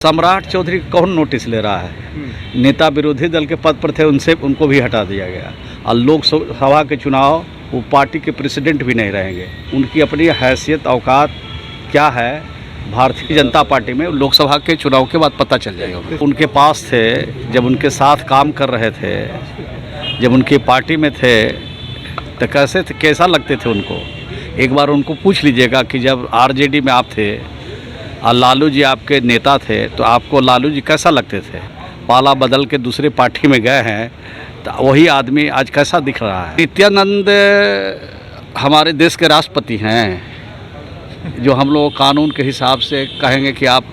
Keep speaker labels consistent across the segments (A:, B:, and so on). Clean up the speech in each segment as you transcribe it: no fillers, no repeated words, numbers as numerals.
A: सम्राट चौधरी को कौन नोटिस ले रहा है। नेता विरोधी दल के पद पर थे, उनको भी हटा दिया गया। और लोकसभा के चुनाव वो पार्टी के प्रेसिडेंट भी नहीं रहेंगे। उनकी अपनी हैसियत औकात क्या है भारतीय जनता पार्टी में, लोकसभा के चुनाव के बाद पता चल जाएगा। उनके पास थे, जब उनके साथ काम कर रहे थे, जब उनकी पार्टी में थे तो कैसा लगते थे उनको। एक बार उनको पूछ लीजिएगा कि जब आरजेडी में आप थे और लालू जी आपके नेता थे तो आपको लालू जी कैसा लगते थे। पाला बदल के दूसरे पार्टी में गए हैं तो वही आदमी आज कैसा दिख रहा है। नित्यानंद हमारे देश के राष्ट्रपति हैं, जो हम लोग कानून के हिसाब से कहेंगे कि आप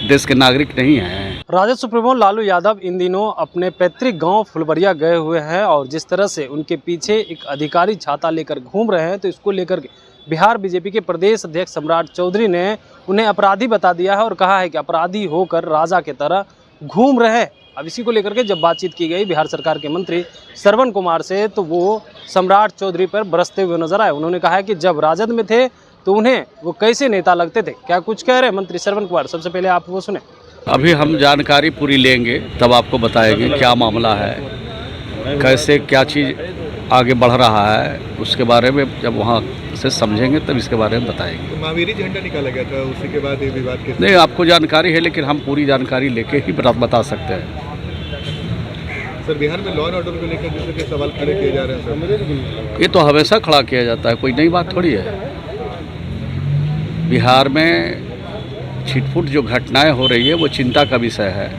A: देश के नागरिक नहीं हैं।
B: राजद सुप्रीमो लालू यादव इन दिनों अपने पैतृक गांव फुलबरिया गए हुए हैं और जिस तरह से उनके पीछे एक अधिकारी छाता लेकर घूम रहे हैं, तो इसको लेकर के बिहार बीजेपी के प्रदेश अध्यक्ष सम्राट चौधरी ने उन्हें अपराधी बता दिया है और कहा है कि अपराधी होकर राजा की तरह घूम रहे हैं। अब इसी को लेकर के जब बातचीत की गई बिहार सरकार के मंत्री श्रवण कुमार से, तो वो सम्राट चौधरी पर बरसते हुए नजर आए। उन्होंने कहा है कि जब राजद में थे तो उन्हें वो कैसे नेता लगते थे। क्या कुछ कह रहे हैं मंत्री श्रवण कुमार, सबसे पहले आप वो सुने।
A: अभी हम जानकारी पूरी लेंगे तब आपको बताएंगे क्या मामला है, कैसे क्या चीज़ आगे बढ़ रहा है, उसके बारे में जब वहाँ से समझेंगे तब इसके बारे में बताएंगे।
C: तो महावीरी झंडा निकाला गया था, उसी के बाद ये विवाद के
A: नहीं, आपको जानकारी है लेकिन हम पूरी जानकारी लेके ही बता सकते हैं।
C: सर, बिहार में लॉ एंड ऑर्डर को लेकर जैसे कि सवाल खड़े किए जा रहे हैं सर।
A: ये तो हमेशा खड़ा किया जाता है, कोई नई बात थोड़ी है। बिहार में छिटपुट जो घटनाएं हो रही है वो चिंता का विषय है।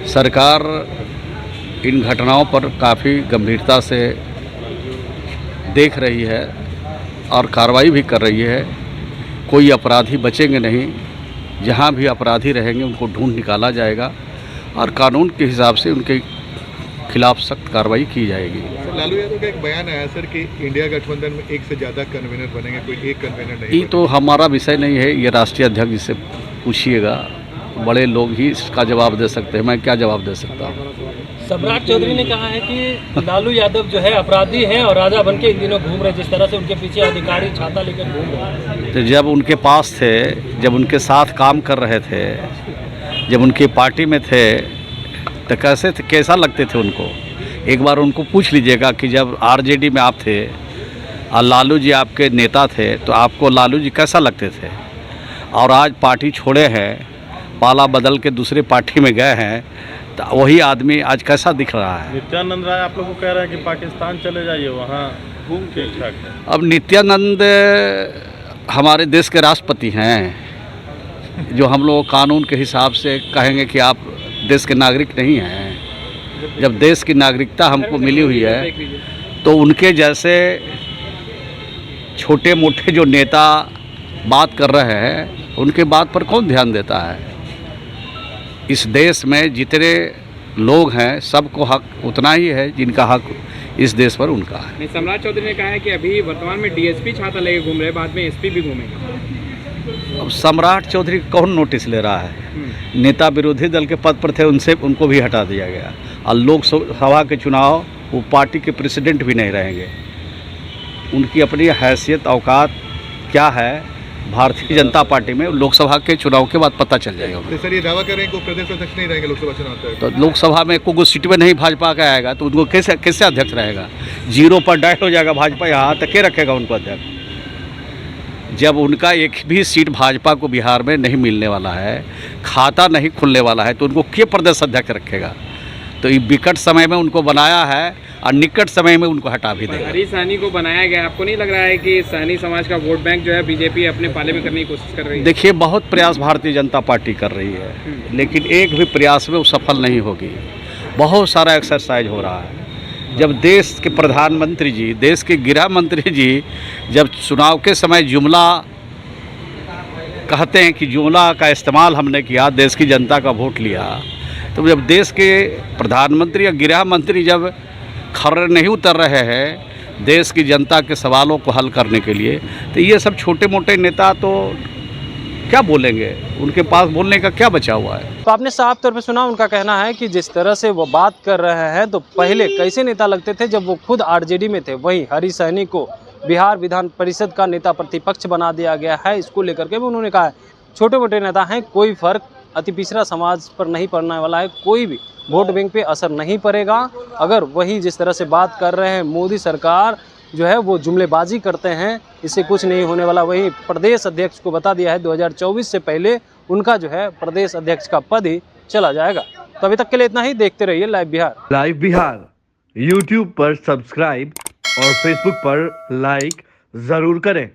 A: सरकार इन घटनाओं पर काफ़ी गंभीरता से देख रही है और कार्रवाई भी कर रही है। कोई अपराधी बचेंगे नहीं, जहां भी अपराधी रहेंगे उनको ढूंढ निकाला जाएगा और कानून के हिसाब से उनके खिलाफ सख्त कार्रवाई की जाएगी।
C: सर, लालू यादव का एक बयान आया सर कि इंडिया गठबंधन में एक से ज़्यादा कन्वीनर बनेंगे, कोई एक कन्वीनर नहीं।
A: ये तो हमारा विषय नहीं है, ये राष्ट्रीय अध्यक्ष जी से पूछिएगा, बड़े लोग ही इसका जवाब दे सकते हैं, मैं क्या जवाब दे सकता हूँ।
B: सम्राट चौधरी ने कहा है कि लालू यादव जो है अपराधी हैं और राजा बनके इन दिनों घूम रहे, जिस तरह से उनके पीछे अधिकारी छाता लेकर घूम रहे हैं।
A: तो जब उनके पास थे, जब उनके साथ काम कर रहे थे, जब उनकी पार्टी में थे तो कैसा लगते थे उनको। एक बार उनको पूछ लीजिएगा कि जब आरजेडी में आप थे और लालू जी आपके नेता थे तो आपको लालू जी कैसा लगते थे। और आज पार्टी छोड़े हैं, पाला बदल के दूसरे पार्टी में गए हैं तो वही आदमी आज कैसा दिख रहा है।
D: नित्यानंद राय आप लोग को कह रहे हैं कि पाकिस्तान चले जाइए, वहाँ घूम ठीक ठाक है।
A: अब नित्यानंद हमारे देश के राष्ट्रपति हैं, जो हम लोग कानून के हिसाब से कहेंगे कि आप देश के नागरिक नहीं हैं। जब देश की नागरिकता हमको मिली हुई है तो उनके जैसे छोटे मोटे जो नेता बात कर रहे हैं उनके बात पर कौन ध्यान देता है। इस देश में जितने लोग हैं सबको हक उतना ही है जिनका हक इस देश पर उनका है।
E: सम्राट चौधरी ने कहा है कि अभी वर्तमान में डीएसपी छाता लेके घूम रहे, बाद में एसपी भी घूमेंगे।
A: अब सम्राट चौधरी को कौन नोटिस ले रहा है। नेता विरोधी दल के पद पर थे, उनको भी हटा दिया गया। और लोकसभा के चुनाव वो पार्टी के प्रेसिडेंट भी नहीं रहेंगे। उनकी अपनी हैसियत औकात क्या है भारतीय जनता पार्टी में, लोकसभा के चुनाव के बाद पता चल जाएगा।
C: तो सर, ये दावा कर रहे हैं कि प्रदेश अध्यक्ष नहीं रहेंगे लोकसभा चुनाव तक।
A: तो लोकसभा में कोई सीट में नहीं भाजपा का आएगा तो उनको कैसे अध्यक्ष रहेगा। जीरो पर डायल हो जाएगा भाजपा, यहाँ तक के रखेगा उनको अध्यक्ष। जब उनका एक भी सीट भाजपा को बिहार में नहीं मिलने वाला है, खाता नहीं खुलने वाला है, तो उनको क्या प्रदेश अध्यक्ष रखेगा। तो ये विकट समय में उनको बनाया है और निकट समय में उनको हटा भी देगा।
E: हरी सहनी को बनाया गया, आपको नहीं लग रहा है कि सहनी समाज का वोट बैंक जो है बीजेपी अपने पाले में करने की कोशिश कर रही है।
A: देखिए, बहुत प्रयास भारतीय जनता पार्टी कर रही है लेकिन एक भी प्रयास में वो सफल नहीं होगी। बहुत सारा एक्सरसाइज हो रहा है। जब देश के प्रधानमंत्री जी, देश के गृह मंत्री जी जब चुनाव के समय जुमला कहते हैं कि जुमला का इस्तेमाल हमने किया, देश की जनता का वोट लिया, तो जब देश के प्रधानमंत्री या गृह मंत्री जब खर्रे नहीं उतर रहे हैं देश की जनता के सवालों को हल करने के लिए, तो ये सब छोटे मोटे नेता तो क्या बोलेंगे, उनके पास बोलने का क्या बचा हुआ है।
B: तो आपने साफ तौर पे सुना, उनका कहना है कि जिस तरह से वो बात कर रहे हैं तो पहले कैसे नेता लगते थे जब वो खुद आरजेडी में थे। वहीं हरी सहनी को बिहार विधान परिषद का नेता प्रतिपक्ष बना दिया गया है। इसको लेकर के भी उन्होंने कहा है छोटे मोटे नेता हैं, कोई फर्क अति पिछड़ा समाज पर नहीं पड़ने वाला है, कोई भी वोट बैंक पे असर नहीं पड़ेगा। अगर वही जिस तरह से बात कर रहे हैं मोदी सरकार जो है वो जुमलेबाजी करते हैं, इससे कुछ नहीं होने वाला। वही प्रदेश अध्यक्ष को बता दिया है 2024 से पहले उनका जो है प्रदेश अध्यक्ष का पद ही चला जाएगा। तो अभी तक के लिए इतना ही, देखते रहिए live Bihar.
F: Live Bihar YouTube पर सब्सक्राइब और फेसबुक पर लाइक जरूर करें।